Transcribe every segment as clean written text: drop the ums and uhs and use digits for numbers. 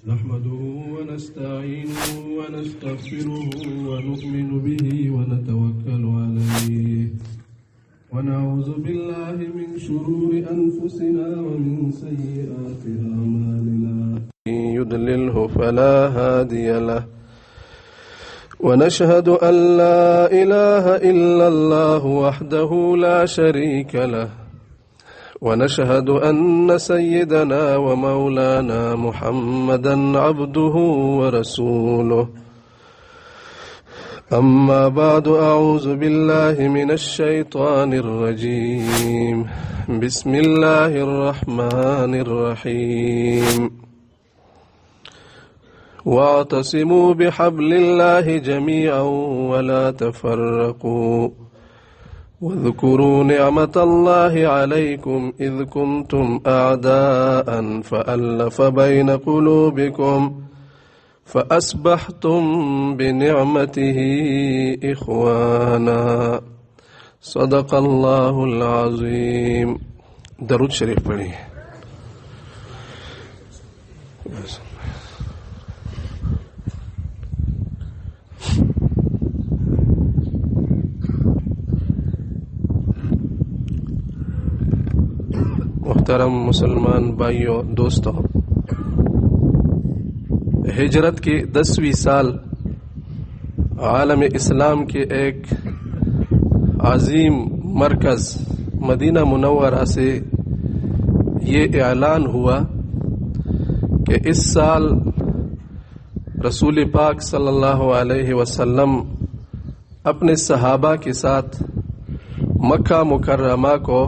نحمده ونستعينه ونستغفره ونؤمن به ونتوكل عليه ونعوذ بالله من شرور أنفسنا ومن سيئات أعمالنا من يضلله فلا هادي له ونشهد أن لا إله إلا الله وحده لا شريك له ونشهد أن سيدنا ومولانا محمدا عبده ورسوله أما بعد أعوذ بالله من الشيطان الرجيم بسم الله الرحمن الرحيم واعتصموا بحبل الله جميعا ولا تفرقوا واذكروا نعمة الله عليكم إذ كنتم أعداء فألف بين قلوبكم فأصبحتم بنعمته إخوانا صدق الله العظيم. درود شریف پڑھیں. محترم مسلمان بھائیوں دوستوں، ہجرت کی 10ویں سال عالم اسلام کے ایک عظیم مرکز مدینہ منورہ سے یہ اعلان ہوا کہ اس سال رسول پاک صلی اللہ علیہ وسلم اپنے صحابہ کے ساتھ مکہ مکرمہ کو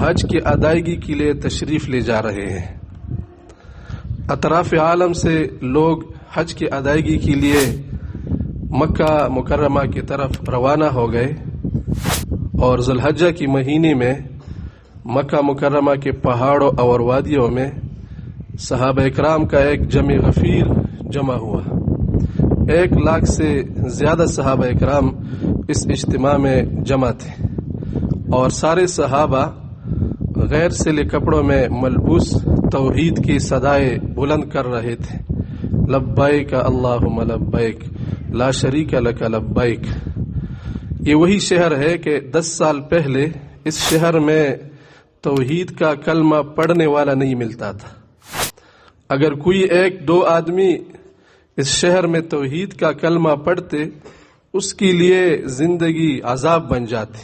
حج کی ادائیگی کے لیے تشریف لے جا رہے ہیں. اطراف عالم سے لوگ حج کی ادائیگی کے لیے مکہ مکرمہ کی طرف روانہ ہو گئے اور ذی الحجہ کی مہینے میں مکہ مکرمہ کے پہاڑوں اور وادیوں میں صحابہ اکرام کا ایک جمع غفیر جمع ہوا. 1,00,000 سے زیادہ صحابہ اکرام اس اجتماع میں جمع تھے اور سارے صحابہ غیر سلے کپڑوں میں ملبوس توحید کی صدائے بلند کر رہے تھے. لبیک اللہم لبیک لا شریک لک لبیک. یہ وہی شہر ہے کہ 10 سال پہلے اس شہر میں توحید کا کلمہ پڑھنے والا نہیں ملتا تھا. اگر کوئی 1-2 آدمی اس شہر میں توحید کا کلمہ پڑھتے اس کے لیے زندگی عذاب بن جاتی.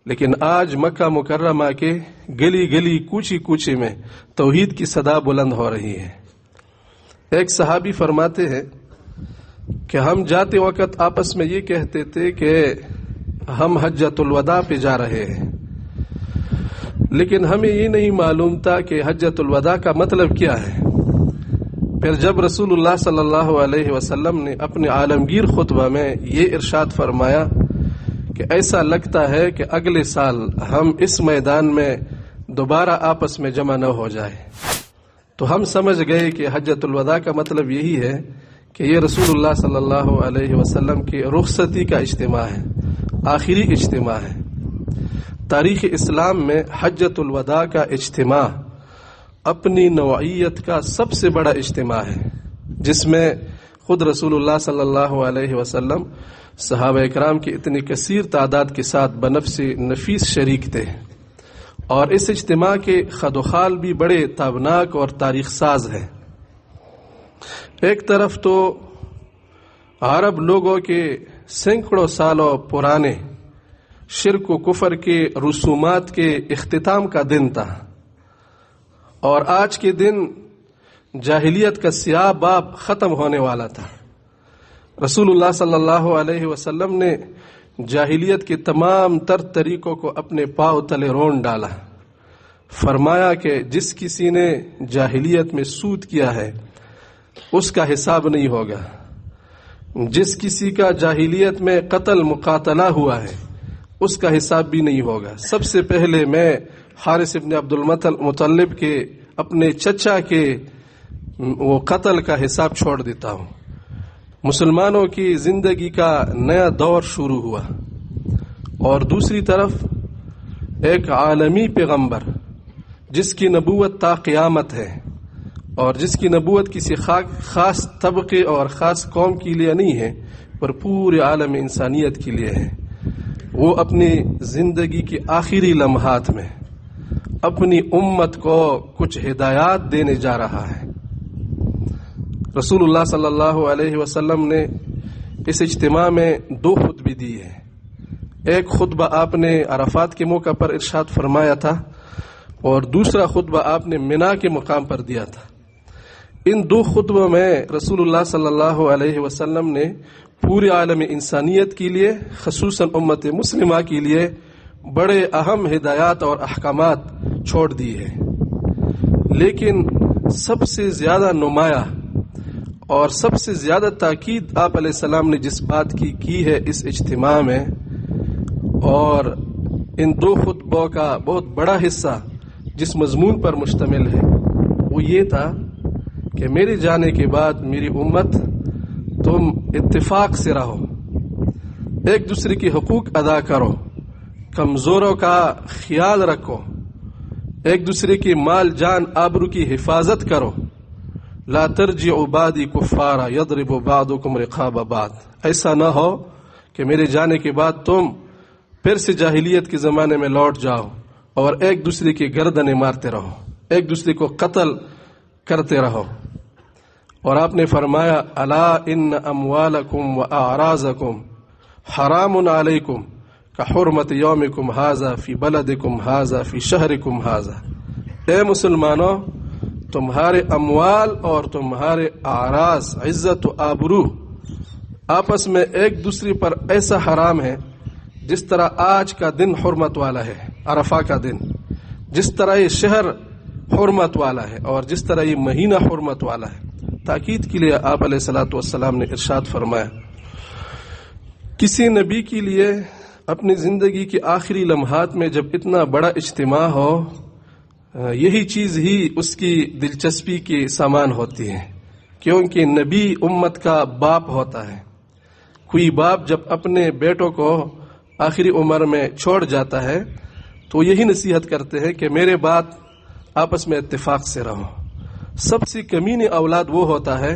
لیکن آج مکہ مکرمہ کے گلی گلی کوچی کوچی میں توحید کی صدا بلند ہو رہی ہے. ایک صحابی فرماتے ہیں کہ ہم جاتے وقت آپس میں یہ کہتے تھے کہ ہم حجۃ الوداع پہ جا رہے ہیں، لیکن ہمیں یہ نہیں معلوم تھا کہ حجۃ الوداع کا مطلب کیا ہے. پھر جب رسول اللہ صلی اللہ علیہ وسلم نے اپنے عالمگیر خطبہ میں یہ ارشاد فرمایا کہ ایسا لگتا ہے کہ اگلے سال ہم اس میدان میں دوبارہ آپس میں جمع نہ ہو جائے، تو ہم سمجھ گئے کہ حجۃ الوداع کا مطلب یہی ہے کہ یہ رسول اللہ صلی اللہ علیہ وسلم کی رخصتی کا اجتماع ہے، آخری اجتماع ہے. تاریخ اسلام میں حجۃ الوداع کا اجتماع اپنی نوعیت کا سب سے بڑا اجتماع ہے، جس میں خود رسول اللہ صلی اللہ علیہ وسلم صحابہ اکرام کی اتنی کثیر تعداد کے ساتھ بنفس نفیس شریک تھے. اور اس اجتماع کے خد و خال بھی بڑے تابناک اور تاریخ ساز ہیں. ایک طرف تو عرب لوگوں کے سینکڑوں سالوں پرانے شرک و کفر کے رسومات کے اختتام کا دن تھا، اور آج کے دن جاہلیت کا سیاہ باب ختم ہونے والا تھا. رسول اللہ صلی اللہ علیہ وسلم نے جاہلیت کے تمام تر طریقوں کو اپنے پاؤں تلے رون ڈالا. فرمایا کہ جس کسی نے جاہلیت میں سود کیا ہے اس کا حساب نہیں ہوگا، جس کسی کا جاہلیت میں قتل مقاتلہ ہوا ہے اس کا حساب بھی نہیں ہوگا. سب سے پہلے میں حارث ابن عبد المطلب کے اپنے چچا کے وہ قتل کا حساب چھوڑ دیتا ہوں. مسلمانوں کی زندگی کا نیا دور شروع ہوا. اور دوسری طرف ایک عالمی پیغمبر جس کی نبوت تا قیامت ہے اور جس کی نبوت کسی خاص طبقے اور خاص قوم کے لیے نہیں ہے پر پورے عالم انسانیت کے لیے ہے. وہ اپنی زندگی کے آخری لمحات میں اپنی امت کو کچھ ہدایات دینے جا رہا ہے. رسول اللہ صلی اللہ علیہ وسلم نے اس اجتماع میں 2 خطبے دیے ہیں. ایک خطبہ آپ نے عرفات کے موقع پر ارشاد فرمایا تھا اور دوسرا خطبہ آپ نے منا کے مقام پر دیا تھا. ان 2 خطبوں میں رسول اللہ صلی اللہ علیہ وسلم نے پورے عالم انسانیت کے لیے خصوصاً امت مسلمہ کے لیے بڑے اہم ہدایات اور احکامات چھوڑ دیے ہیں. لیکن سب سے زیادہ نمایاں اور سب سے زیادہ تاکید آپ علیہ السلام نے جس بات کی ہے اس اجتماع میں، اور ان 2 خطبوں کا بہت بڑا حصہ جس مضمون پر مشتمل ہے وہ یہ تھا کہ میرے جانے کے بعد میری امت تم اتفاق سے رہو، ایک دوسرے کے حقوق ادا کرو، کمزوروں کا خیال رکھو، ایک دوسرے کے مال جان آبرو کی حفاظت کرو. لا ترجعوا بعدی کفارا یضرب بعضکم رقاب بعض. ایسا نہ ہو کہ میرے جانے کے بعد تم پھر سے جاہلیت کے زمانے میں لوٹ جاؤ اور ایک دوسرے کی گردنیں مارتے رہو، ایک دوسرے کو قتل کرتے رہو. اور آپ نے فرمایا الا ان اموالکم واعراضکم حرام علیکم کحرمت یومکم ھذا فی بلدکم ھذا فی شہرکم ھذا. اے مسلمانوں، تمہارے اموال اور تمہارے اعراض، عزت و آبرو آپس میں ایک دوسرے پر ایسا حرام ہے جس طرح آج کا دن حرمت والا ہے، عرفہ کا دن، جس طرح یہ شہر حرمت والا ہے اور جس طرح یہ مہینہ حرمت والا ہے. تاکید کے لیے آپ علیہ الصلوۃ والسلام نے ارشاد فرمایا کسی نبی کے لیے اپنی زندگی کے آخری لمحات میں جب اتنا بڑا اجتماع ہو، یہی چیز ہی اس کی دلچسپی کے سامان ہوتی ہے، کیونکہ نبی امت کا باپ ہوتا ہے. کوئی باپ جب اپنے بیٹوں کو آخری عمر میں چھوڑ جاتا ہے تو یہی نصیحت کرتے ہیں کہ میرے بعد آپس میں اتفاق سے رہو. سب سے کمینی اولاد وہ ہوتا ہے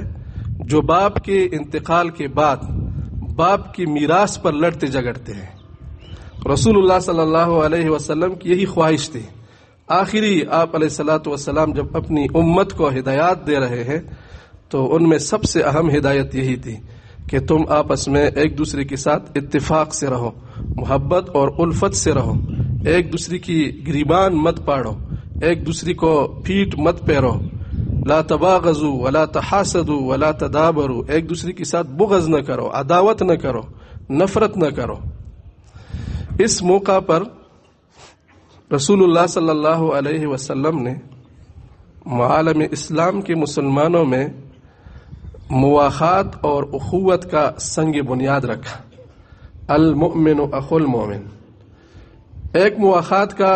جو باپ کے انتقال کے بعد باپ کی میراث پر لڑتے جھگڑتے ہیں. رسول اللہ صلی اللہ علیہ وسلم کی یہی خواہش تھی. آخری آپ علیہ الصلوۃ والسلام جب اپنی امت کو ہدایات دے رہے ہیں تو ان میں سب سے اہم ہدایت یہی تھی کہ تم آپس میں ایک دوسرے کے ساتھ اتفاق سے رہو، محبت اور الفت سے رہو، ایک دوسرے کی گریبان مت پاڑو، ایک دوسرے کو پیٹ مت پیرو. لا تباغضوا ولا تحاسدوا ولا تدابروا. ایک دوسرے کے ساتھ بغض نہ کرو، عداوت نہ کرو، نفرت نہ کرو. اس موقع پر رسول اللہ صلی اللہ علیہ وسلم نے عالم اسلام کے مسلمانوں میں مواخات اور اخوت کا سنگ بنیاد رکھا. المؤمن اخو المؤمن. ایک مواخات کا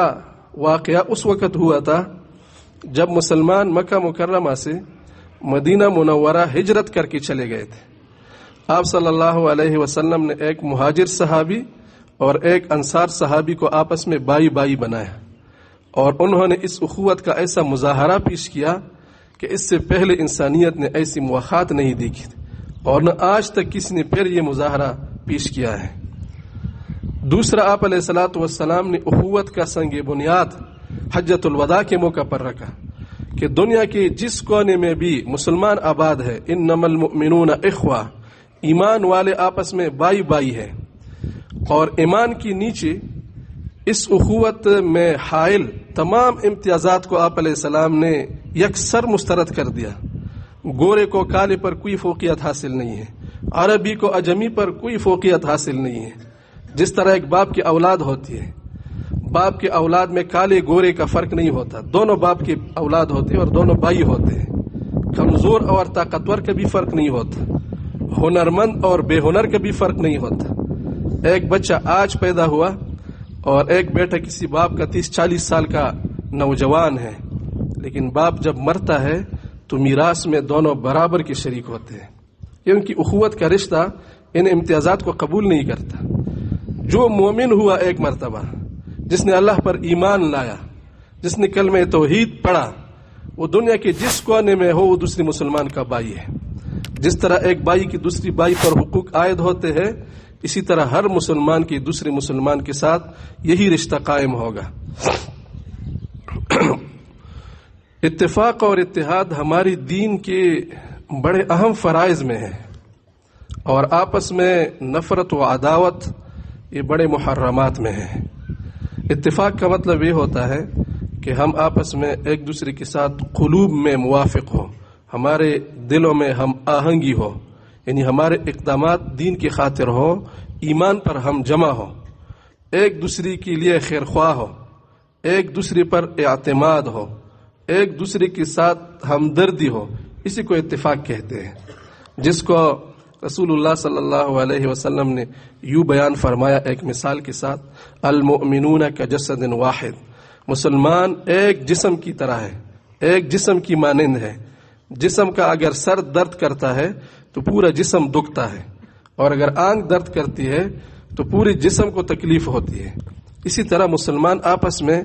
واقعہ اس وقت ہوا تھا جب مسلمان مکہ مکرمہ سے مدینہ منورہ ہجرت کر کے چلے گئے تھے. آپ صلی اللہ علیہ وسلم نے ایک مہاجر صحابی اور ایک انصار صحابی کو آپس میں بائی بائی بنایا اور انہوں نے اس اخوت کا ایسا مظاہرہ پیش کیا کہ اس سے پہلے انسانیت نے ایسی مواخات نہیں دیکھی اور نہ آج تک کسی نے پھر یہ مظاہرہ پیش کیا ہے. دوسرا آپ علیہ الصلوۃ والسلام نے اخوت کا سنگ بنیاد حجۃ الوداع کے موقع پر رکھا کہ دنیا کے جس کونے میں بھی مسلمان آباد ہے، انما المؤمنون اخوہ، ایمان والے آپس میں بائی بائی ہے. اور ایمان کی نیچے اس اخوت میں حائل تمام امتیازات کو آپ علیہ السلام نے یکسر مسترد کر دیا. گورے کو کالے پر کوئی فوقیت حاصل نہیں ہے، عربی کو اجمی پر کوئی فوقیت حاصل نہیں ہے. جس طرح ایک باپ کی اولاد ہوتی ہے، باپ کے اولاد میں کالے گورے کا فرق نہیں ہوتا، دونوں باپ کی اولاد ہوتے اور دونوں بھائی ہوتے ہیں. کمزور اور طاقتور کا بھی فرق نہیں ہوتا، ہنرمند اور بے ہنر کا بھی فرق نہیں ہوتا. ایک بچہ آج پیدا ہوا اور ایک بیٹا کسی باپ کا 30-40 سال کا نوجوان ہے، لیکن باپ جب مرتا ہے تو میراث میں دونوں برابر کے شریک ہوتے ہیں. ان کی اخوت کا رشتہ ان امتیازات کو قبول نہیں کرتا. جو مومن ہوا ایک مرتبہ، جس نے اللہ پر ایمان لایا، جس نے کلمہ توحید پڑھا، وہ دنیا کے جس کونے میں ہو وہ دوسری مسلمان کا بھائی ہے. جس طرح ایک بھائی کی دوسری بھائی پر حقوق عائد ہوتے ہیں، اسی طرح ہر مسلمان کی دوسرے مسلمان کے ساتھ یہی رشتہ قائم ہوگا. اتفاق اور اتحاد ہماری دین کے بڑے اہم فرائض میں ہے، اور آپس میں نفرت و عداوت یہ بڑے محرمات میں ہے. اتفاق کا مطلب یہ ہوتا ہے کہ ہم آپس میں ایک دوسرے کے ساتھ قلوب میں موافق ہو، ہمارے دلوں میں ہم آہنگی ہو، یعنی ہمارے اقدامات دین کی خاطر ہو، ایمان پر ہم جمع ہو، ایک دوسرے کے لیے خیر خواہ ہو، ایک دوسرے پر اعتماد ہو، ایک دوسرے کے ساتھ ہمدردی ہو. اسی کو اتفاق کہتے ہیں، جس کو رسول اللہ صلی اللہ علیہ وسلم نے یوں بیان فرمایا ایک مثال کے ساتھ: المؤمنون کجسد واحد. مسلمان ایک جسم کی طرح ہے، ایک جسم کی مانند ہے. جسم کا اگر سر درد کرتا ہے تو پورا جسم دکھتا ہے، اور اگر آنکھ درد کرتی ہے تو پورے جسم کو تکلیف ہوتی ہے. اسی طرح مسلمان آپس میں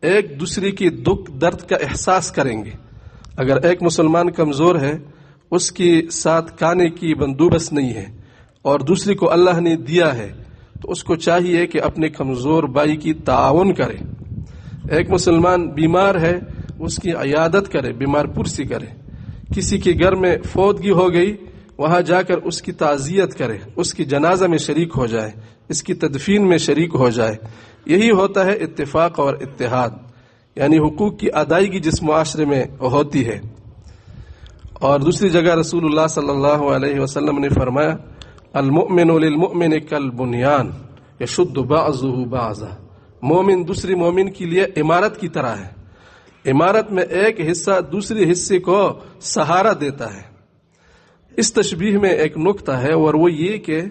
ایک دوسرے کی دکھ درد کا احساس کریں گے. اگر ایک مسلمان کمزور ہے، اس کے ساتھ کھانے کی بندوبست نہیں ہے، اور دوسری کو اللہ نے دیا ہے، تو اس کو چاہیے کہ اپنے کمزور بھائی کی تعاون کرے. ایک مسلمان بیمار ہے، اس کی عیادت کرے، بیمار پرسی کرے. کسی کے گھر میں فوتگی ہو گئی، وہاں جا کر اس کی تعزیت کرے، اس کی جنازہ میں شریک ہو جائے، اس کی تدفین میں شریک ہو جائے. یہی ہوتا ہے اتفاق اور اتحاد، یعنی حقوق کی ادائیگی جس معاشرے میں ہوتی ہے. اور دوسری جگہ رسول اللہ صلی اللہ علیہ وسلم نے فرمایا: المؤمن للمؤمن کالبنیان یشد بعضه بعضا. مومن دوسری مومن کے لیے عمارت کی طرح ہے. عمارت میں ایک حصہ دوسرے حصے کو سہارا دیتا ہے. اس تشبیہ میں ایک نقطہ ہے، اور وہ یہ کہ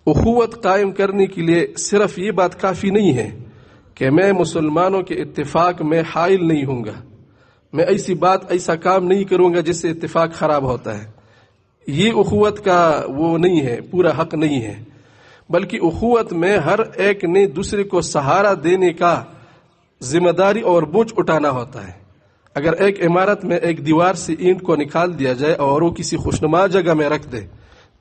اخوت قائم کرنے کے لیے صرف یہ بات کافی نہیں ہے کہ میں مسلمانوں کے اتفاق میں حائل نہیں ہوں گا، میں ایسی بات ایسا کام نہیں کروں گا جس سے اتفاق خراب ہوتا ہے. یہ اخوت کا وہ نہیں ہے، پورا حق نہیں ہے، بلکہ اخوت میں ہر ایک نے دوسرے کو سہارا دینے کا ذمہ داری اور بوجھ اٹھانا ہوتا ہے. اگر ایک عمارت میں ایک دیوار سے اینٹ کو نکال دیا جائے اور وہ کسی خوشنما جگہ میں رکھ دے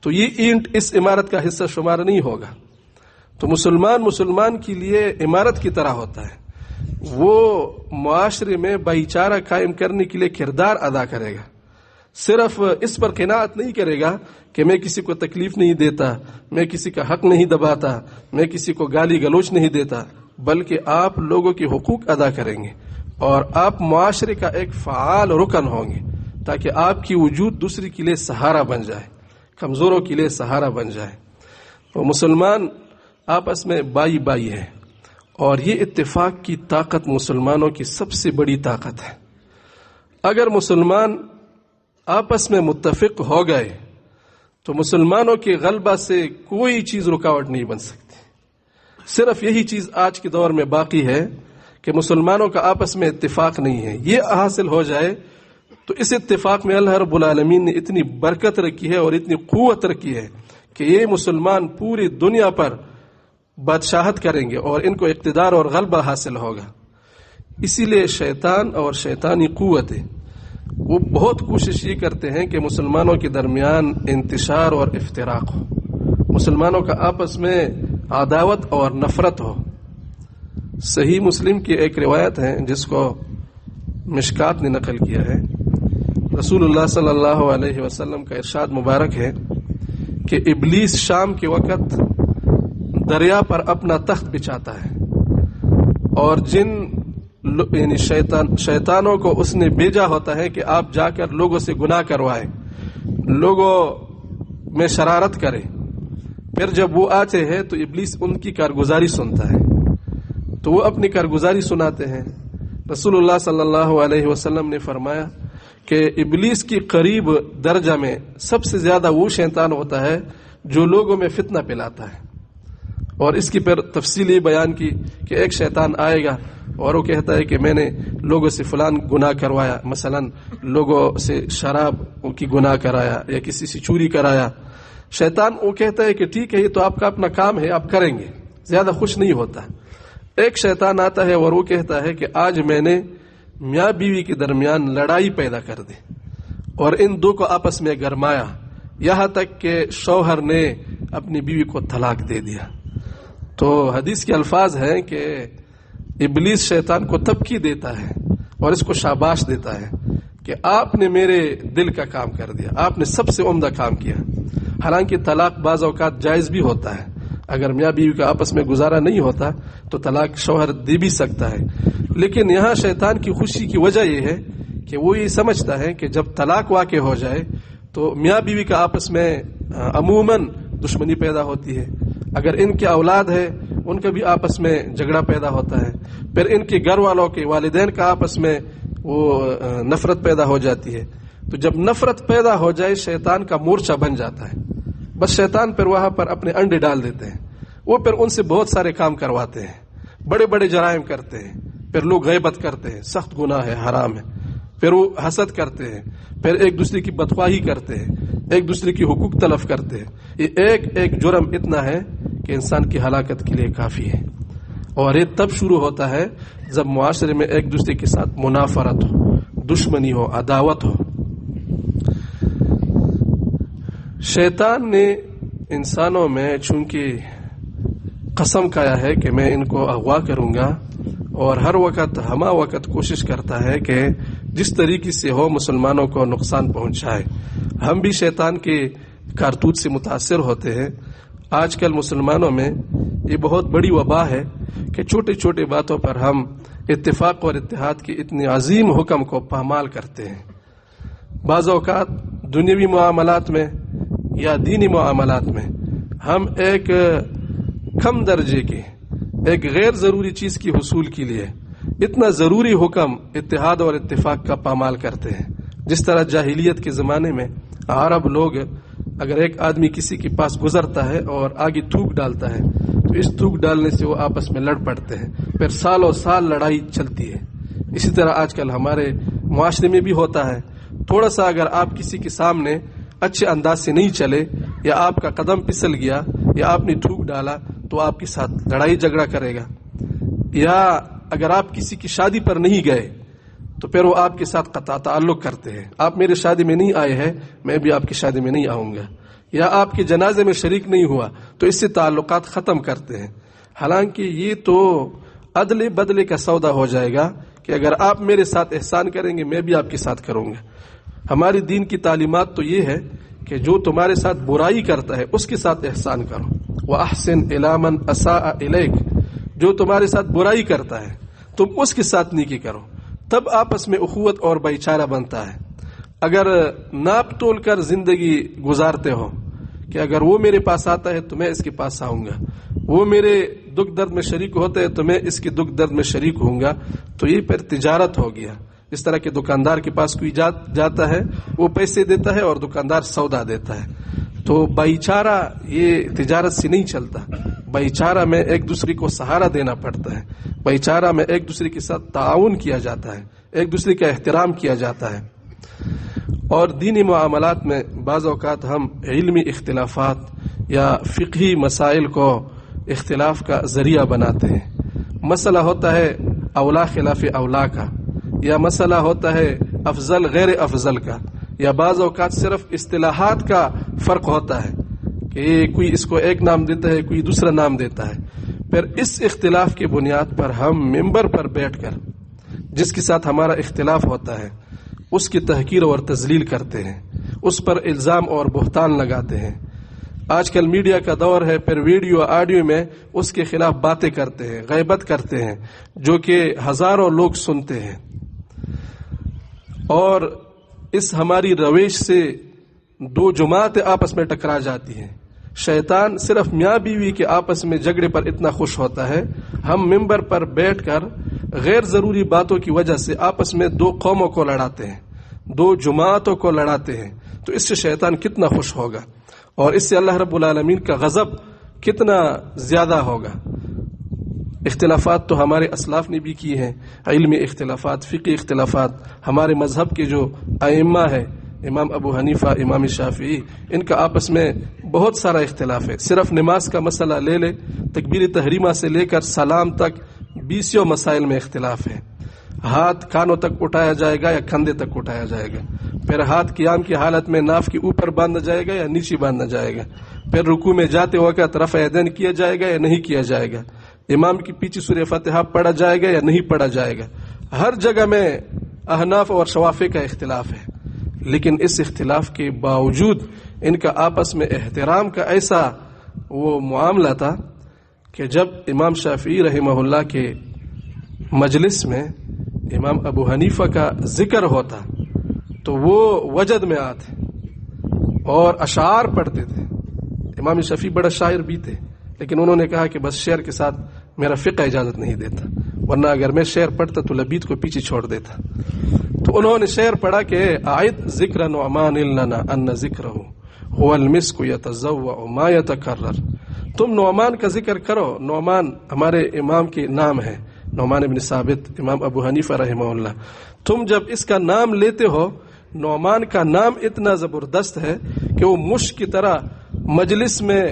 تو یہ اینٹ اس عمارت کا حصہ شمار نہیں ہوگا. تو مسلمان کے لیے عمارت کی طرح ہوتا ہے. وہ معاشرے میں بھائی چارہ قائم کرنے کے لیے کردار ادا کرے گا. صرف اس پر قناعت نہیں کرے گا کہ میں کسی کو تکلیف نہیں دیتا، میں کسی کا حق نہیں دباتا، میں کسی کو گالی گلوچ نہیں دیتا، بلکہ آپ لوگوں کے حقوق ادا کریں گے اور آپ معاشرے کا ایک فعال رکن ہوں گے، تاکہ آپ کی وجود دوسری کے لیے سہارا بن جائے، کمزوروں کے لیے سہارا بن جائے. تو مسلمان آپس میں بائی بائی ہے، اور یہ اتفاق کی طاقت مسلمانوں کی سب سے بڑی طاقت ہے. اگر مسلمان آپس میں متفق ہو گئے تو مسلمانوں کے غلبہ سے کوئی چیز رکاوٹ نہیں بن سکتی. صرف یہی چیز آج کے دور میں باقی ہے کہ مسلمانوں کا آپس میں اتفاق نہیں ہے. یہ حاصل ہو جائے تو اس اتفاق میں اللہ رب العالمین نے اتنی برکت رکھی ہے اور اتنی قوت رکھی ہے کہ یہ مسلمان پوری دنیا پر بادشاہت کریں گے اور ان کو اقتدار اور غلبہ حاصل ہوگا. اسی لیے شیطان اور شیطانی قوتیں وہ بہت کوشش یہ کرتے ہیں کہ مسلمانوں کے درمیان انتشار اور افتراق ہو، مسلمانوں کا آپس میں عداوت اور نفرت ہو. صحیح مسلم کی ایک روایت ہے جس کو مشکات نے نقل کیا ہے. رسول اللہ صلی اللہ علیہ وسلم کا ارشاد مبارک ہے کہ ابلیس شام کے وقت دریا پر اپنا تخت بچھاتا ہے، اور جن یعنی شیطانوں کو اس نے بھیجا ہوتا ہے کہ آپ جا کر لوگوں سے گناہ کروائیں، لوگوں میں شرارت کریں. پھر جب وہ آتے ہیں تو ابلیس ان کی کارگزاری سنتا ہے، تو وہ اپنی کارگزاری سناتے ہیں. رسول اللہ صلی اللہ علیہ وسلم نے فرمایا کہ ابلیس کی قریب درجہ میں سب سے زیادہ وہ شیطان ہوتا ہے جو لوگوں میں فتنہ پھیلاتا ہے. اور اس کی پھر تفصیلی بیان کی کہ ایک شیطان آئے گا اور وہ کہتا ہے کہ میں نے لوگوں سے فلان گناہ کروایا، مثلا لوگوں سے شراب کی گناہ کرایا یا کسی سے چوری کرایا. شیطان وہ کہتا ہے کہ ٹھیک ہے، یہ تو آپ کا اپنا کام ہے، آپ کریں گے، زیادہ خوش نہیں ہوتا. ایک شیطان آتا ہے اور وہ کہتا ہے کہ آج میں نے میاں بیوی کے درمیان لڑائی پیدا کر دی اور ان دو کو آپس میں گرمایا، یہاں تک کہ شوہر نے اپنی بیوی کو طلاق دے دیا۔ تو حدیث کے الفاظ ہیں کہ ابلیس شیطان کو تبکی دیتا ہے اور اس کو شاباش دیتا ہے کہ آپ نے میرے دل کا کام کر دیا، آپ نے سب سے عمدہ کام کیا۔ حالانکہ طلاق بعض اوقات جائز بھی ہوتا ہے، اگر میاں بیوی کا آپس میں گزارا نہیں ہوتا تو طلاق شوہر دے بھی سکتا ہے، لیکن یہاں شیطان کی خوشی کی وجہ یہ ہے کہ وہ یہ سمجھتا ہے کہ جب طلاق واقع ہو جائے تو میاں بیوی کا آپس میں عموماً دشمنی پیدا ہوتی ہے، اگر ان کے اولاد ہے ان کا بھی آپس میں جھگڑا پیدا ہوتا ہے، پھر ان کے گھر والوں کے والدین کا آپس میں وہ نفرت پیدا ہو جاتی ہے۔ تو جب نفرت پیدا ہو جائے شیطان کا مورچہ بن جاتا ہے، بس شیطان پھر وہاں پر اپنے انڈے ڈال دیتے ہیں، وہ پھر ان سے بہت سارے کام کرواتے ہیں، بڑے بڑے جرائم کرتے ہیں، پھر لوگ غیبت کرتے ہیں، سخت گناہ ہے، حرام ہے، پھر وہ حسد کرتے ہیں، پھر ایک دوسرے کی بدخواہی کرتے ہیں، ایک دوسرے کی حقوق تلف کرتے ہیں۔ یہ ایک ایک جرم اتنا ہے کہ انسان کی ہلاکت کے لیے کافی ہے، اور یہ تب شروع ہوتا ہے جب معاشرے میں ایک دوسرے کے ساتھ منافرت ہو، دشمنی ہو، عداوت ہو۔ شیطان نے انسانوں میں چونکہ قسم کھایا ہے کہ میں ان کو اغوا کروں گا، اور ہر وقت ہمہ وقت کوشش کرتا ہے کہ جس طریقے سے ہو مسلمانوں کو نقصان پہنچائے۔ ہم بھی شیطان کے کارتوت سے متاثر ہوتے ہیں۔ آج کل مسلمانوں میں یہ بہت بڑی وبا ہے کہ چھوٹے چھوٹے باتوں پر ہم اتفاق اور اتحاد کے اتنے عظیم حکم کو پامال کرتے ہیں۔ بعض اوقات دنیاوی معاملات میں یا دینی معاملات میں ہم ایک کم درجے کے ایک غیر ضروری چیز کی حصول کے لیے اتنا ضروری حکم اتحاد اور اتفاق کا پامال کرتے ہیں۔ جس طرح جاہلیت کے زمانے میں عرب لوگ اگر ایک آدمی کسی کے پاس گزرتا ہے اور آگے تھوک ڈالتا ہے تو اس تھوک ڈالنے سے وہ آپس میں لڑ پڑتے ہیں، پھر سالوں سال لڑائی چلتی ہے۔ اسی طرح آج کل ہمارے معاشرے میں بھی ہوتا ہے، تھوڑا سا اگر آپ کسی کے سامنے اچھے انداز سے نہیں چلے یا آپ کا قدم پھسل گیا یا آپ نے تھوک ڈالا تو آپ کے ساتھ لڑائی جھگڑا کرے گا، یا اگر آپ کسی کی شادی پر نہیں گئے تو پھر وہ آپ کے ساتھ قطع تعلق کرتے ہیں، آپ میرے شادی میں نہیں آئے ہیں میں بھی آپ کی شادی میں نہیں آؤں گا، یا آپ کے جنازے میں شریک نہیں ہوا تو اس سے تعلقات ختم کرتے ہیں۔ حالانکہ یہ تو عدل بدلے کا سودا ہو جائے گا کہ اگر آپ میرے ساتھ احسان کریں گے میں بھی آپ کے ساتھ کروں گا۔ ہماری دین کی تعلیمات تو یہ ہے کہ جو تمہارے ساتھ برائی کرتا ہے اس کے ساتھ احسان کرو، وَأَحْسِنْ إِلَىٰ مَنْ أَسَاءَ إِلَيْكَ، جو تمہارے ساتھ برائی کرتا ہے تم اس کے ساتھ نیکی کرو، تب آپس میں اخوت اور بھائی چارہ بنتا ہے۔ اگر ناپ تول کر زندگی گزارتے ہو کہ اگر وہ میرے پاس آتا ہے تو میں اس کے پاس آؤں گا، وہ میرے دکھ درد میں شریک ہوتے ہیں تو میں اس کے دکھ درد میں شریک ہوں گا، تو یہ پھر تجارت ہو گیا۔ اس طرح کے دکاندار کے پاس کوئی جاتا ہے، وہ پیسے دیتا ہے اور دکاندار سودا دیتا ہے، تو بھائی چارہ یہ تجارت سے نہیں چلتا۔ بھائی چارہ میں ایک دوسرے کو سہارا دینا پڑتا ہے، بھائی چارہ میں ایک دوسرے کے ساتھ تعاون کیا جاتا ہے، ایک دوسرے کا احترام کیا جاتا ہے۔ اور دینی معاملات میں بعض اوقات ہم علمی اختلافات یا فقہی مسائل کو اختلاف کا ذریعہ بناتے ہیں۔ مسئلہ ہوتا ہے اولا خلاف اولا کا، یا مسئلہ ہوتا ہے افضل غیر افضل کا، یا بعض اوقات صرف اصطلاحات کا فرق ہوتا ہے کہ کوئی اس کو ایک نام دیتا ہے کوئی دوسرا نام دیتا ہے، پھر اس اختلاف کی بنیاد پر ہم ممبر پر بیٹھ کر جس کے ساتھ ہمارا اختلاف ہوتا ہے اس کی تحقیر اور تذلیل کرتے ہیں، اس پر الزام اور بہتان لگاتے ہیں۔ آج کل میڈیا کا دور ہے، پھر ویڈیو آڈیو میں اس کے خلاف باتیں کرتے ہیں، غیبت کرتے ہیں، جو کہ ہزاروں لوگ سنتے ہیں، اور اس ہماری روش سے دو جماعتیں آپس میں ٹکرا جاتی ہیں۔ شیطان صرف میاں بیوی کے آپس میں جھگڑے پر اتنا خوش ہوتا ہے، ہم ممبر پر بیٹھ کر غیر ضروری باتوں کی وجہ سے آپس میں دو قوموں کو لڑاتے ہیں، دو جماعتوں کو لڑاتے ہیں، تو اس سے شیطان کتنا خوش ہوگا، اور اس سے اللہ رب العالمین کا غضب کتنا زیادہ ہوگا۔ اختلافات تو ہمارے اسلاف نے بھی کی ہیں، علمی اختلافات، فقہی اختلافات۔ ہمارے مذہب کے جو ائمہ ہیں، امام ابو حنیفہ، امام شافعی، ان کا آپس میں بہت سارا اختلاف ہے۔ صرف نماز کا مسئلہ لے لے، تکبیر تحریمہ سے لے کر سلام تک 20 مسائل میں اختلاف ہے۔ ہاتھ کانوں تک اٹھایا جائے گا یا کندھے تک اٹھایا جائے گا، پھر ہاتھ قیام کی حالت میں ناف کے اوپر باندھا جائے گا یا نیچے باندھا جائے گا، پھر رکوع میں جاتے وقت رفع یدین کیا جائے گا یا نہیں کیا جائے گا، امام کے پیچھے سورہ فاتحہ پڑھا جائے گا یا نہیں پڑھا جائے گا۔ ہر جگہ میں احناف اور شوافی کا اختلاف ہے، لیکن اس اختلاف کے باوجود ان کا آپس میں احترام کا ایسا وہ معاملہ تھا کہ جب امام شافعی رحمہ اللہ کے مجلس میں امام ابو حنیفہ کا ذکر ہوتا تو وہ وجد میں آتے اور اشعار پڑھتے تھے۔ امام شافعی بڑا شاعر بھی تھے، لیکن انہوں نے کہا کہ بس شعر کے ساتھ میرا فقہ اجازت نہیں دیتا، ورنہ اگر میں شعر پڑھتا تو لبید کو پیچھے چھوڑ دیتا۔ تو انہوں نے شعر پڑھا کہ اعد ذکر نعمان لنا ان ذکرہ هو المسک یتزوع ما یتکرر، تم نعمان کا ذکر کرو، نعمان ہمارے امام کے نام ہے، نعمان بن ثابت امام ابو حنیفہ رحمہ اللہ، تم جب اس کا نام لیتے ہو، نعمان کا نام اتنا زبردست ہے کہ وہ مشک کی طرح مجلس میں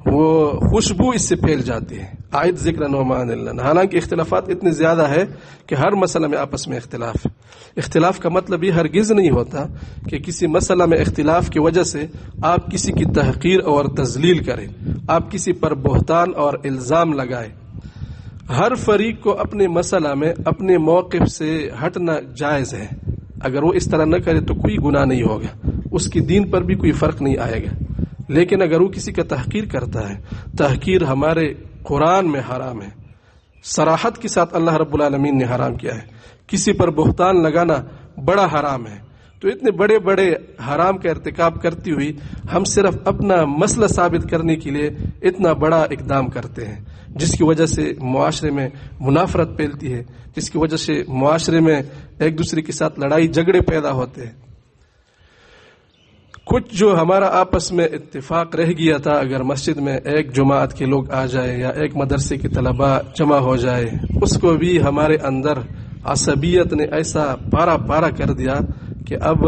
وہ خوشبو اس سے پھیل جاتی ہے۔ عائد ذکر نعمان اللہ، حالانکہ اختلافات اتنے زیادہ ہے کہ ہر مسئلہ میں آپس میں اختلاف ہے۔ اختلاف کا مطلب یہ ہرگز نہیں ہوتا کہ کسی مسئلہ میں اختلاف کی وجہ سے آپ کسی کی تحقیر اور تذلیل کریں، آپ کسی پر بہتان اور الزام لگائیں۔ ہر فریق کو اپنے مسئلہ میں اپنے موقف سے ہٹنا جائز ہے، اگر وہ اس طرح نہ کرے تو کوئی گناہ نہیں ہوگا، اس کی دین پر بھی کوئی فرق نہیں آئے گا۔ لیکن اگر وہ کسی کا تحقیر کرتا ہے، تحقیر ہمارے قرآن میں حرام ہے، صراحت کے ساتھ اللہ رب العالمین نے حرام کیا ہے، کسی پر بہتان لگانا بڑا حرام ہے۔ تو اتنے بڑے بڑے حرام کا ارتکاب کرتی ہوئی ہم صرف اپنا مسئلہ ثابت کرنے کے لیے اتنا بڑا اقدام کرتے ہیں، جس کی وجہ سے معاشرے میں منافرت پھیلتی ہے، جس کی وجہ سے معاشرے میں ایک دوسرے کے ساتھ لڑائی جھگڑے پیدا ہوتے ہیں۔ کچھ جو ہمارا آپس میں اتفاق رہ گیا تھا، اگر مسجد میں ایک جماعت کے لوگ آ جائے یا ایک مدرسے کے طلباء جمع ہو جائے، اس کو بھی ہمارے اندر عصبیت نے ایسا پارا کر دیا کہ اب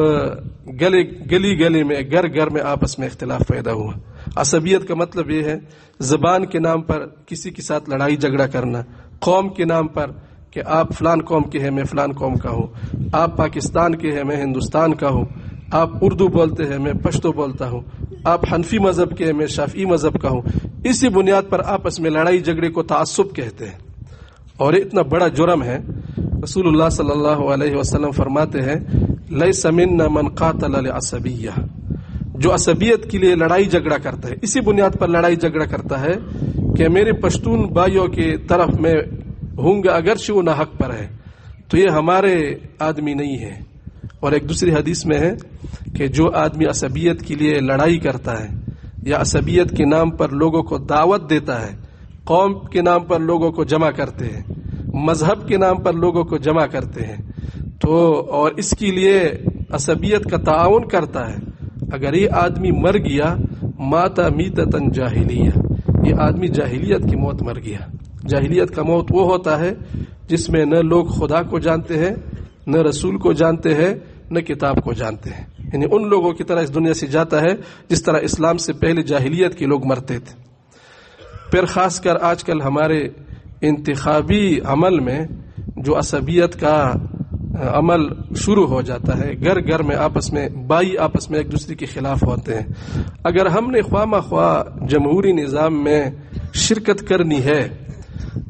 گلی میں گھر میں آپس میں اختلاف پیدا ہوا۔ عصبیت کا مطلب یہ ہے زبان کے نام پر کسی کے ساتھ لڑائی جھگڑا کرنا، قوم کے نام پر کہ آپ فلان قوم کے ہیں میں فلان قوم کا ہوں، آپ پاکستان کے ہیں میں ہندوستان کا ہوں، آپ اردو بولتے ہیں میں پشتو بولتا ہوں، آپ حنفی مذہب کے ہیں میں شافعی مذہب کا ہوں۔ اسی بنیاد پر آپس میں لڑائی جھگڑے کو تعصب کہتے ہیں، اور یہ اتنا بڑا جرم ہے۔ رسول اللہ صلی اللہ علیہ وسلم فرماتے ہیں لیس منا من قاتل لعصبیہ، جو عصبیت کے لیے لڑائی جھگڑا کرتا ہے، اسی بنیاد پر لڑائی جھگڑا کرتا ہے کہ میرے پشتون بھائیوں کے طرف میں ہوں گا اگرچہ وہ ناحق پر ہے، تو یہ ہمارے آدمی نہیں ہے۔ اور ایک دوسری حدیث میں ہے کہ جو آدمی عصبیت کے لیے لڑائی کرتا ہے یا عصبیت کے نام پر لوگوں کو دعوت دیتا ہے، قوم کے نام پر لوگوں کو جمع کرتے ہیں، مذہب کے نام پر لوگوں کو جمع کرتے ہیں، تو اور اس کے لیے عصبیت کا تعاون کرتا ہے، اگر یہ آدمی مر گیا ماتا میتتن جاہلیہ، یہ آدمی جاہلیت کی موت مر گیا۔ جاہلیت کا موت وہ ہوتا ہے جس میں نہ لوگ خدا کو جانتے ہیں، نہ رسول کو جانتے ہیں، نہ کتاب کو جانتے ہیں، یعنی ان لوگوں کی طرح اس دنیا سے جاتا ہے جس طرح اسلام سے پہلے جاہلیت کے لوگ مرتے تھے۔ پھر خاص کر آج کل ہمارے انتخابی عمل میں جو عصبیت کا عمل شروع ہو جاتا ہے، گھر میں آپس میں بھائی آپس میں ایک دوسرے کے خلاف ہوتے ہیں۔ اگر ہم نے خواہ مخواہ جمہوری نظام میں شرکت کرنی ہے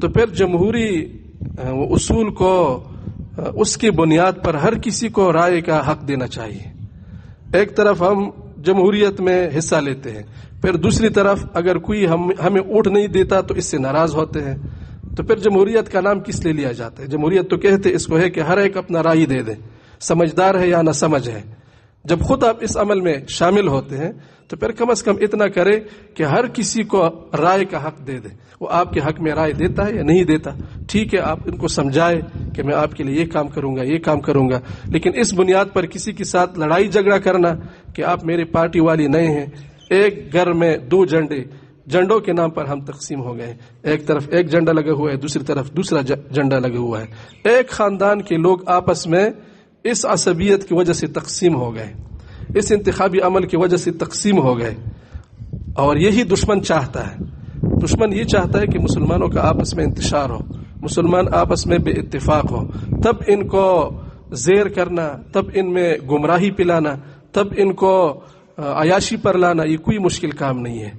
تو پھر جمہوری اصول کو اس کی بنیاد پر ہر کسی کو رائے کا حق دینا چاہیے۔ ایک طرف ہم جمہوریت میں حصہ لیتے ہیں، پھر دوسری طرف اگر کوئی ہمیں ووٹ نہیں دیتا تو اس سے ناراض ہوتے ہیں، تو پھر جمہوریت کا نام کس لیے لیا جاتا ہے؟ جمہوریت تو کہتے اس کو ہے کہ ہر ایک اپنا رائے دے دے، سمجھدار ہے یا نہ سمجھ ہے۔ جب خود آپ اس عمل میں شامل ہوتے ہیں تو پھر کم از کم اتنا کرے کہ ہر کسی کو رائے کا حق دے دے، وہ آپ کے حق میں رائے دیتا ہے یا نہیں دیتا، ٹھیک ہے آپ ان کو سمجھائے کہ میں آپ کے لیے یہ کام کروں گا، یہ کام کروں گا، لیکن اس بنیاد پر کسی کے ساتھ لڑائی جھگڑا کرنا کہ آپ میری پارٹی والی نہیں ہیں، ایک گھر میں دو جھنڈوں کے نام پر ہم تقسیم ہو گئے، ایک طرف ایک جھنڈا لگا ہوا ہے، دوسری طرف دوسرا جھنڈا لگا ہوا ہے، ایک خاندان کے لوگ آپس میں اس عصبیت کی وجہ سے تقسیم ہو گئے، اس انتخابی عمل کی وجہ سے تقسیم ہو گئے، اور یہی دشمن چاہتا ہے۔ دشمن یہ چاہتا ہے کہ مسلمانوں کا آپس میں انتشار ہو، مسلمان آپس میں بے اتفاق ہو، تب ان کو زیر کرنا، تب ان میں گمراہی پلانا، تب ان کو عیاشی پر لانا یہ کوئی مشکل کام نہیں ہے۔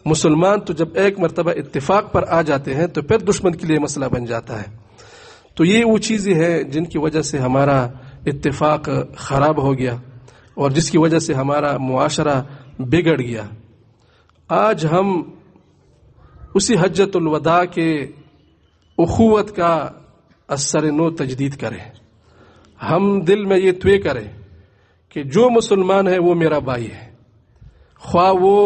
مسلمان تو جب ایک مرتبہ اتفاق پر آ جاتے ہیں تو پھر دشمن کے لیے مسئلہ بن جاتا ہے۔ تو یہ وہ چیزیں ہیں جن کی وجہ سے ہمارا اتفاق خراب ہو گیا اور جس کی وجہ سے ہمارا معاشرہ بگڑ گیا۔ آج ہم اسی حجۃ الوداع کے اخوت کا اثر نو تجدید کریں، ہم دل میں یہ طے کریں کہ جو مسلمان ہے وہ میرا بھائی ہے، خواہ وہ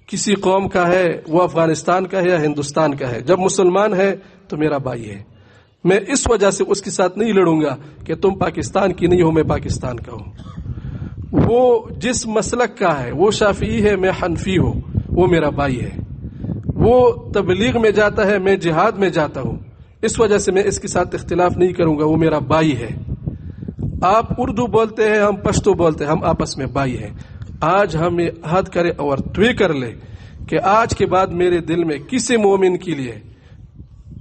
کسی قوم کا ہے، وہ افغانستان کا ہے یا ہندوستان کا ہے، جب مسلمان ہے تو میرا بھائی ہے۔ میں اس وجہ سے اس کے ساتھ نہیں لڑوں گا کہ تم پاکستان کی نہیں ہو میں پاکستان کا ہوں، وہ جس مسلک کا ہے، وہ شافعی ہے میں حنفی ہوں، وہ میرا بھائی ہے، وہ تبلیغ میں جاتا ہے میں جہاد میں جاتا ہوں، اس وجہ سے میں اس کے ساتھ اختلاف نہیں کروں گا، وہ میرا بھائی ہے۔ آپ اردو بولتے ہیں، ہم پشتو بولتے ہیں، ہم آپس میں بھائی ہیں۔ آج ہم یہ عہد کرے اور طے کر لے کہ آج کے بعد میرے دل میں کسی مومن کے لیے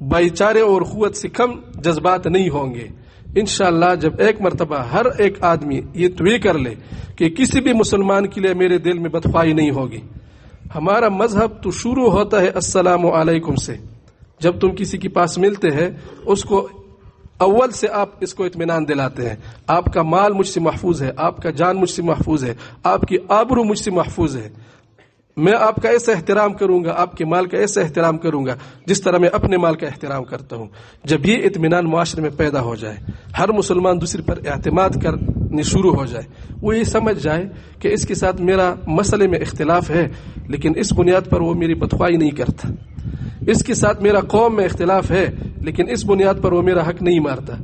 بھائی چارے اور اخوت سے کم جذبات نہیں ہوں گے۔ انشاءاللہ جب ایک مرتبہ ہر ایک آدمی یہ طے کر لے کہ کسی بھی مسلمان کے لیے میرے دل میں بدخواہی نہیں ہوگی۔ ہمارا مذہب تو شروع ہوتا ہے السلام علیکم سے، جب تم کسی کے پاس ملتے ہیں اس کو اول سے آپ اس کو اطمینان دلاتے ہیں، آپ کا مال مجھ سے محفوظ ہے، آپ کا جان مجھ سے محفوظ ہے، آپ کی آبرو مجھ سے محفوظ ہے، میں آپ کا ایسا احترام کروں گا، آپ کے مال کا ایسا احترام کروں گا جس طرح میں اپنے مال کا احترام کرتا ہوں۔ جب یہ اطمینان معاشرے میں پیدا ہو جائے، ہر مسلمان دوسرے پر اعتماد کرنے شروع ہو جائے، وہ یہ سمجھ جائے کہ اس کے ساتھ میرا مسئلے میں اختلاف ہے لیکن اس بنیاد پر وہ میری بدخواہی نہیں کرتا، اس کے ساتھ میرا قوم میں اختلاف ہے لیکن اس بنیاد پر وہ میرا حق نہیں مارتا،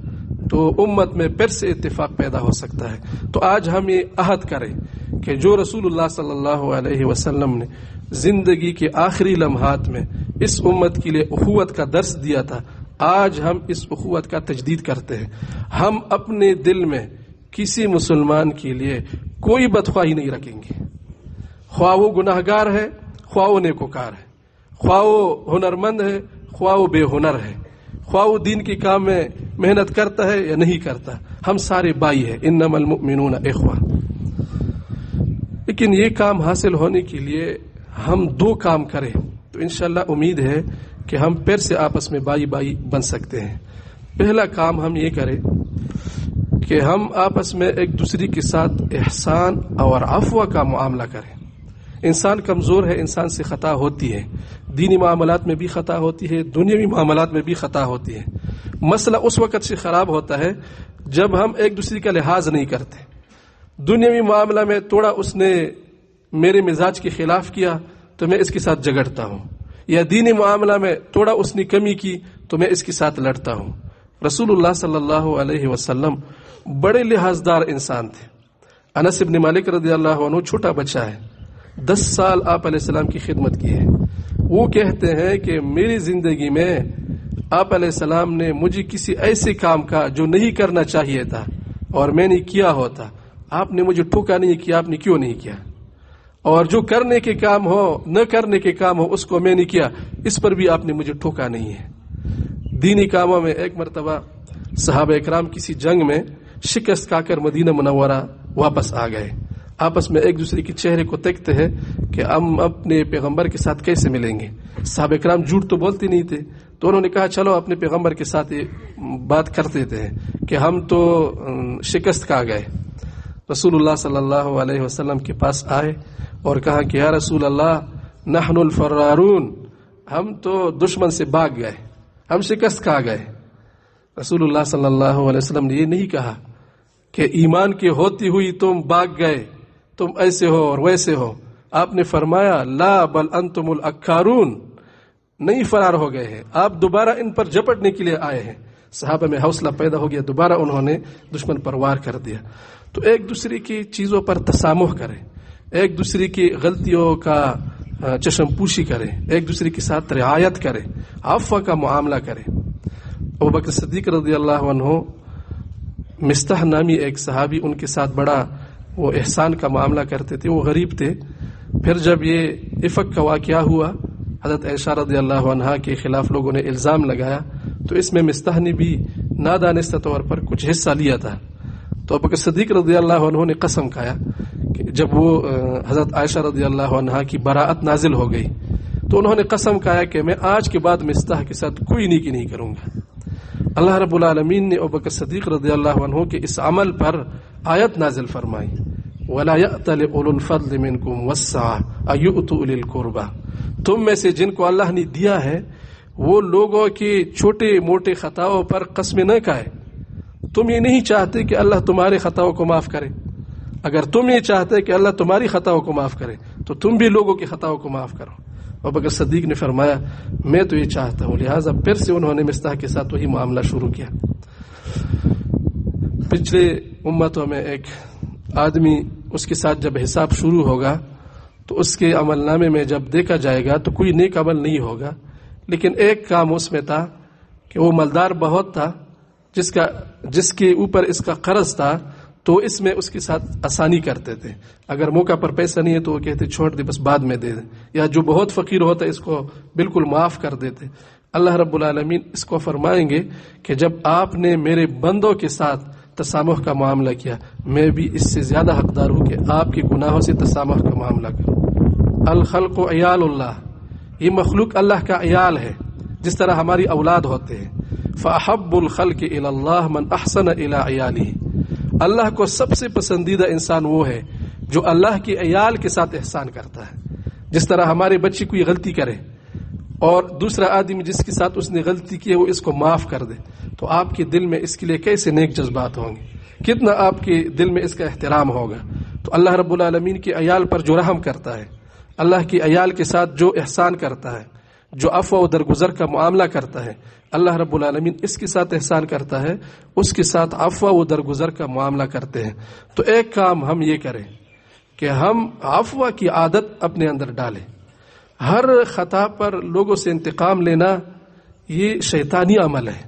تو امت میں پھر سے اتفاق پیدا ہو سکتا ہے۔ تو آج ہم یہ عہد کریں کہ جو رسول اللہ صلی اللہ علیہ وسلم نے زندگی کے آخری لمحات میں اس امت کے لیے اخوت کا درس دیا تھا، آج ہم اس اخوت کا تجدید کرتے ہیں۔ ہم اپنے دل میں کسی مسلمان کے لیے کوئی بدخواہی نہیں رکھیں گے، خواہ وہ گناہگار ہے، خواہ وہ نیکوکار ہے، خواہ وہ ہنرمند ہے، خواہ وہ بے ہنر ہے، خواہ وہ دین کے کام میں محنت کرتا ہے یا نہیں کرتا، ہم سارے بھائی ہیں، انما المؤمنون اخوہ۔ لیکن یہ کام حاصل ہونے کے لیے ہم دو کام کریں تو انشاءاللہ امید ہے کہ ہم پھر سے آپس میں بھائی بھائی بن سکتے ہیں۔ پہلا کام ہم یہ کریں کہ ہم آپس میں ایک دوسرے کے ساتھ احسان اور عفو کا معاملہ کریں۔ انسان کمزور ہے، انسان سے خطا ہوتی ہے، دینی معاملات میں بھی خطا ہوتی ہے، دنیاوی معاملات میں بھی خطا ہوتی ہے۔ مسئلہ اس وقت سے خراب ہوتا ہے جب ہم ایک دوسرے کا لحاظ نہیں کرتے۔ دنیاوی معاملہ میں تھوڑا اس نے میرے مزاج کے خلاف کیا تو میں اس کے ساتھ جھگڑتا ہوں، یا دینی معاملہ میں تھوڑا اس نے کمی کی تو میں اس کے ساتھ لڑتا ہوں۔ رسول اللہ صلی اللہ علیہ وسلم بڑے لحاظدار انسان تھے۔ انس بن مالک رضی اللہ عنہ چھوٹا بچہ ہے، 10 سال آپ علیہ السلام کی خدمت کی ہے۔ وہ کہتے ہیں کہ میری زندگی میں آپ علیہ السلام نے مجھے کسی ایسے کام کا جو نہیں کرنا چاہیے تھا اور میں نے کیا ہوتا، آپ نے مجھے ٹوکا نہیں کیا، آپ نے کیوں نہیں کیا، اور جو کرنے کے کام ہو نہ کرنے کے کام ہو اس کو میں نے کیا، اس پر بھی آپ نے مجھے ٹوکا نہیں ہے۔ دینی کاموں میں ایک مرتبہ صحابہ اکرام کسی جنگ میں شکست کھا کر مدینہ منورہ واپس آ گئے، آپس میں ایک دوسرے کے چہرے کو دیکھتے ہیں کہ ہم اپنے پیغمبر کے ساتھ کیسے ملیں گے۔ صحابہ اکرام جھوٹ تو بولتے نہیں تھے، تو انہوں نے کہا چلو اپنے پیغمبر کے ساتھ بات کر دیتے ہیں کہ ہم تو شکست کھا گئے۔ رسول اللہ صلی اللہ علیہ وسلم کے پاس آئے اور کہا کہ یا رسول اللہ نحن الفرارون، ہم تو دشمن سے بھاگ گئے، ہم شکست کھا گئے۔ رسول اللہ صلی اللہ علیہ وسلم نے یہ نہیں کہا کہ ایمان کے ہوتی ہوئی تم بھاگ گئے، تم ایسے ہو اور ویسے ہو۔ آپ نے فرمایا لا بل انتم الاکارون، نہیں فرار ہو گئے ہیں، آپ دوبارہ ان پر جپٹنے کے لیے آئے ہیں۔ صحابہ میں حوصلہ پیدا ہو گیا، دوبارہ انہوں نے دشمن پر وار کر دیا۔ تو ایک دوسرے کی چیزوں پر تسامح کریں، ایک دوسرے کی غلطیوں کا چشم پوشی کریں، ایک دوسرے کے ساتھ رعایت کریں، عفو کا معاملہ کریں۔ ابوبکر صدیق رضی اللہ عنہ، مستح نامی ایک صحابی ان کے ساتھ بڑا وہ احسان کا معاملہ کرتے تھے، وہ غریب تھے۔ پھر جب یہ افق کا واقعہ ہوا حضرت عائشہ رضی اللہ عنہا کے خلاف لوگوں نے الزام لگایا تو اس میں مستح نے بھی نادانستہ طور پر کچھ حصہ لیا تھا. تو ابوبکر صدیق رضی اللہ عنہ نے قسم کھایا کہ جب وہ حضرت عائشہ رضی اللہ عنہا کی براءت نازل ہو گئی تو انہوں نے قسم کھایا کہ میں آج کے بعد مستح کے ساتھ کوئی نیکی نہیں کروں گا. اللہ رب العالمین نے ابوبکر صدیق رضی اللہ عنہ کے اس عمل پر آیت نازل فرمائی وَلَا يَأْتَلِ أُولُو الْفَضْلِ مِنْكُمْ وَالسَّعَةِ أَن يُؤْتُوا أُولِي الْقُرْبَى. تم میں سے جن کو اللہ نے دیا ہے وہ لوگوں کی چھوٹے موٹے خطاؤں پر قسمیں نہ کھائے. تم یہ نہیں چاہتے کہ اللہ تمہارے خطاؤں کو معاف کرے. اگر تم یہ چاہتے کہ اللہ تمہاری خطاؤں کو معاف کرے تو تم بھی لوگوں کی خطاؤں کو معاف کرو. ابوبکر صدیق نے فرمایا میں تو یہ چاہتا ہوں. لہٰذا پھر سے انہوں نے مستح کے ساتھ وہی معاملہ شروع کیا. پچھلے امتوں میں ایک آدمی اس کے ساتھ جب حساب شروع ہوگا تو اس کے عمل نامے میں جب دیکھا جائے گا تو کوئی نیک عمل نہیں ہوگا، لیکن ایک کام اس میں تھا کہ وہ مالدار بہت تھا، جس کے اوپر اس کا قرض تھا، تو اس میں اس کے ساتھ آسانی کرتے تھے. اگر موقع پر پیسہ نہیں ہے تو وہ کہتے چھوڑ دے بس بعد میں دے دیں، یا جو بہت فقیر ہوتا ہے اس کو بالکل معاف کر دیتے. اللہ رب العالمین اس کو فرمائیں گے کہ جب آپ نے میرے بندوں کے ساتھ تسامح کا معاملہ کیا، میں بھی اس سے زیادہ حقدار ہوں کہ آپ کے گناہوں سے تسامح کا معاملہ کروں. الخلق عیال اللہ، یہ مخلوق اللہ کا عیال ہے، جس طرح ہماری اولاد ہوتے ہیں. فاحب الخلق الی اللہ من احسن الی عیالہ. اللہ کو سب سے پسندیدہ انسان وہ ہے جو اللہ کے عیال کے ساتھ احسان کرتا ہے. جس طرح ہمارے بچے کوئی غلطی کرے اور دوسرا آدمی جس کے ساتھ اس نے غلطی کی ہے وہ اس کو معاف کر دے، تو آپ کے دل میں اس کے لیے کیسے نیک جذبات ہوں گے، کتنا آپ کے دل میں اس کا احترام ہوگا. تو اللہ رب العالمین کے عیال پر جو رحم کرتا ہے، اللہ کے عیال کے ساتھ جو احسان کرتا ہے، جو عفو و درگزر کا معاملہ کرتا ہے، اللہ رب العالمین اس کے ساتھ احسان کرتا ہے، اس کے ساتھ عفو و درگزر کا معاملہ کرتے ہیں. تو ایک کام ہم یہ کریں کہ ہم عفو کی عادت اپنے اندر ڈالیں. ہر خطا پر لوگوں سے انتقام لینا یہ شیطانی عمل ہے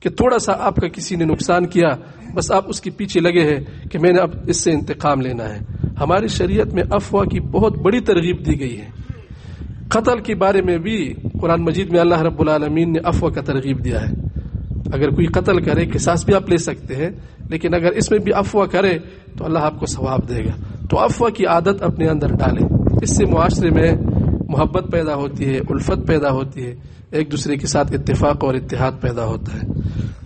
کہ تھوڑا سا آپ کا کسی نے نقصان کیا بس آپ اس کے پیچھے لگے ہیں کہ میں نے اب اس سے انتقام لینا ہے. ہماری شریعت میں عفو کی بہت بڑی ترغیب دی گئی ہے. قتل کے بارے میں بھی قرآن مجید میں اللہ رب العالمین نے عفو کا ترغیب دیا ہے. اگر کوئی قتل کرے قصاص بھی آپ لے سکتے ہیں، لیکن اگر اس میں بھی عفو کرے تو اللہ آپ کو ثواب دے گا. تو عفو کی عادت اپنے اندر ڈالیں. اس سے معاشرے میں محبت پیدا ہوتی ہے، الفت پیدا ہوتی ہے، ایک دوسرے کے ساتھ اتفاق اور اتحاد پیدا ہوتا ہے.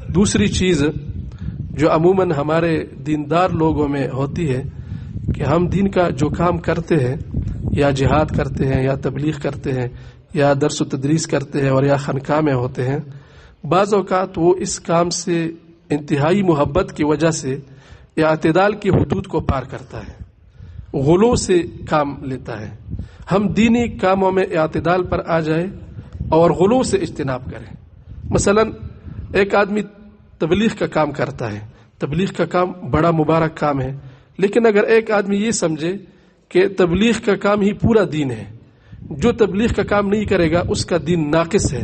دوسری چیز جو عموماً ہمارے دیندار لوگوں میں ہوتی ہے کہ ہم دین کا جو کام کرتے ہیں، یا جہاد کرتے ہیں، یا تبلیغ کرتے ہیں، یا درس و تدریس کرتے ہیں، اور یا خانقاہ میں ہوتے ہیں، بعض اوقات وہ اس کام سے انتہائی محبت کی وجہ سے اعتدال کی حدود کو پار کرتا ہے، غلو سے کام لیتا ہے. ہم دینی کاموں میں اعتدال پر آ جائے اور غلو سے اجتناب کریں. مثلا ایک آدمی تبلیغ کا کام کرتا ہے، تبلیغ کا کام بڑا مبارک کام ہے، لیکن اگر ایک آدمی یہ سمجھے کہ تبلیغ کا کام ہی پورا دین ہے، جو تبلیغ کا کام نہیں کرے گا اس کا دین ناقص ہے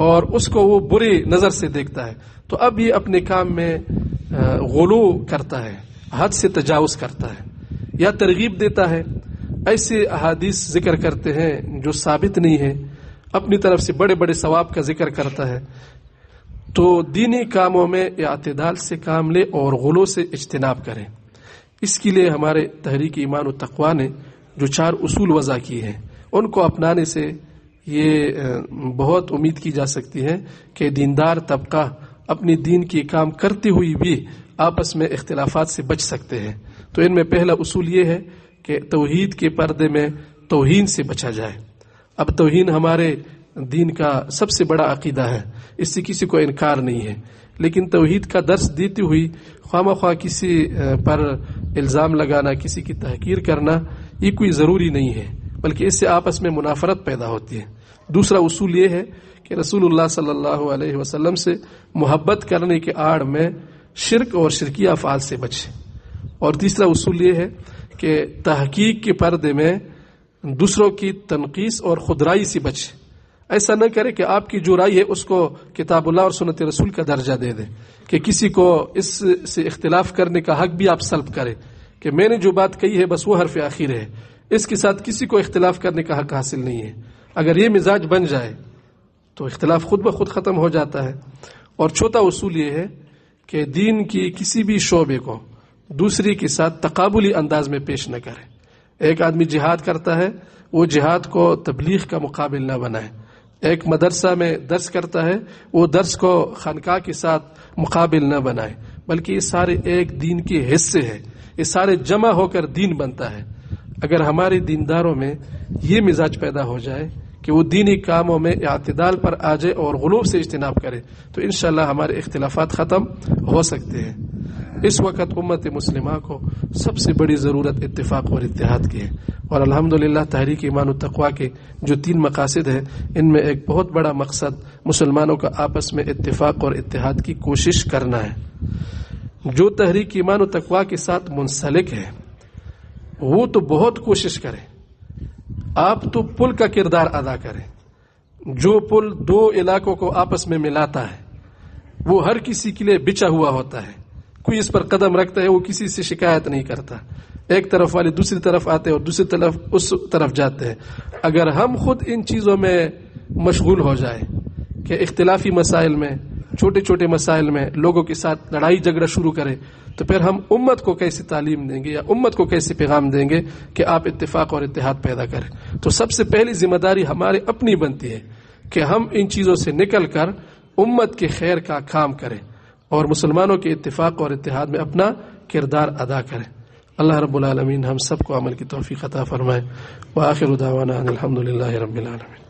اور اس کو وہ بری نظر سے دیکھتا ہے، تو اب یہ اپنے کام میں غلو کرتا ہے، حد سے تجاوز کرتا ہے یا ترغیب دیتا ہے. ایسے احادیث ذکر کرتے ہیں جو ثابت نہیں ہے، اپنی طرف سے بڑے بڑے ثواب کا ذکر کرتا ہے. تو دینی کاموں میں اعتدال سے کام لے اور غلو سے اجتناب کریں. اس کے لیے ہمارے تحریک ایمان و تقویٰ نے جو 4 اصول وضع کیے ہیں ان کو اپنانے سے یہ بہت امید کی جا سکتی ہے کہ دیندار طبقہ اپنی دین کی کام کرتے ہوئی بھی آپس میں اختلافات سے بچ سکتے ہیں. تو ان میں پہلا اصول یہ ہے کہ توحید کے پردے میں توہین سے بچا جائے. اب توہین ہمارے دین کا سب سے بڑا عقیدہ ہے، اس سے کسی کو انکار نہیں ہے، لیکن توحید کا درس دیتے ہوئی خواہ مخواہ کسی پر الزام لگانا، کسی کی تحقیر کرنا یہ کوئی ضروری نہیں ہے، بلکہ اس سے آپس میں منافرت پیدا ہوتی ہے. دوسرا اصول یہ ہے کہ رسول اللہ صلی اللہ علیہ وسلم سے محبت کرنے کے آڑ میں شرک اور شرکیہ افعال سے بچے. اور تیسرا اصول یہ ہے کہ تحقیق کے پردے میں دوسروں کی تنقیص اور خودرائی سے بچے. ایسا نہ کرے کہ آپ کی جو رائے ہے اس کو کتاب اللہ اور سنت رسول کا درجہ دے دیں، کہ کسی کو اس سے اختلاف کرنے کا حق بھی آپ سلب کریں کہ میں نے جو بات کہی ہے بس وہ حرف آخر ہے، اس کے ساتھ کسی کو اختلاف کرنے کا حق حاصل نہیں ہے. اگر یہ مزاج بن جائے تو اختلاف خود بخود ختم ہو جاتا ہے۔ اور چوتھا اصول یہ ہے کہ دین کی کسی بھی شعبے کو دوسری کے ساتھ تقابلی انداز میں پیش نہ کرے۔ ایک آدمی جہاد کرتا ہے، وہ جہاد کو تبلیغ کا مقابل نہ بنائے۔ ایک مدرسہ میں درس کرتا ہے، وہ درس کو خانقاہ کے ساتھ مقابل نہ بنائے، بلکہ یہ سارے ایک دین کے حصے ہیں، یہ سارے جمع ہو کر دین بنتا ہے۔ اگر ہمارے دینداروں میں یہ مزاج پیدا ہو جائے کہ وہ دینی کاموں میں اعتدال پر آ جائے اور غلو سے اجتناب کرے تو انشاءاللہ ہمارے اختلافات ختم ہو سکتے ہیں۔ اس وقت امت مسلمہ کو سب سے بڑی ضرورت اتفاق اور اتحاد کی ہے، اور الحمدللہ تحریک ایمان و تقویٰ کے جو 3 مقاصد ہیں ان میں ایک بہت بڑا مقصد مسلمانوں کا آپس میں اتفاق اور اتحاد کی کوشش کرنا ہے۔ جو تحریک ایمان و تقویٰ کے ساتھ منسلک ہے وہ تو بہت کوشش کرے، آپ تو پل کا کردار ادا کریں۔ جو پل 2 علاقوں کو آپس میں ملاتا ہے وہ ہر کسی کے لیے بچا ہوا ہوتا ہے، کوئی اس پر قدم رکھتا ہے وہ کسی سے شکایت نہیں کرتا، ایک طرف والے دوسری طرف آتے ہیں اور دوسری طرف اس طرف جاتے ہیں۔ اگر ہم خود ان چیزوں میں مشغول ہو جائیں کہ اختلافی مسائل میں، چھوٹے چھوٹے مسائل میں لوگوں کے ساتھ لڑائی جھگڑا شروع کریں تو پھر ہم امت کو کیسی تعلیم دیں گے یا امت کو کیسے پیغام دیں گے کہ آپ اتفاق اور اتحاد پیدا کریں؟ تو سب سے پہلی ذمہ داری ہمارے اپنی بنتی ہے کہ ہم ان چیزوں سے نکل کر امت کے خیر کا کام کریں اور مسلمانوں کے اتفاق اور اتحاد میں اپنا کردار ادا کریں۔ اللہ رب العالمین ہم سب کو عمل کی توفیق عطا فرمائے۔ وآخر دعوانا ان الحمدللہ رب العالمین۔